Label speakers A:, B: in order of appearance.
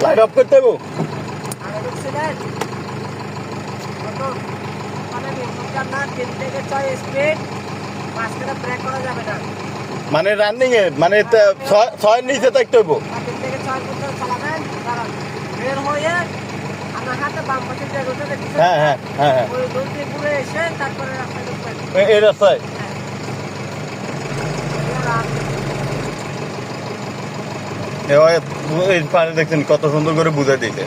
A: Light off করতে হবো।
B: আগে ঢুকছিলেন মানে না 3 থেকে 6 স্পিড মাঝখানে ব্রেক করা যাবে না।
A: মানে রানিং এ মানে 6 নিচে থাকতে হবো।
B: 3 থেকে 6 পর্যন্ত চালাবেন, কারণ বের হয়ে আমার হাতে বাম পাশে যে রোডে দেখছেন,
A: হ্যাঁ হ্যাঁ হ্যাঁ হ্যাঁ
B: ওই রোড দিয়ে ঘুরে এসে তারপরে রাস্তায় ঢুকবেন।
A: এই রাস্তায় এই পানি দেখছেন কত সুন্দর করে বুঝাই দিয়েছে।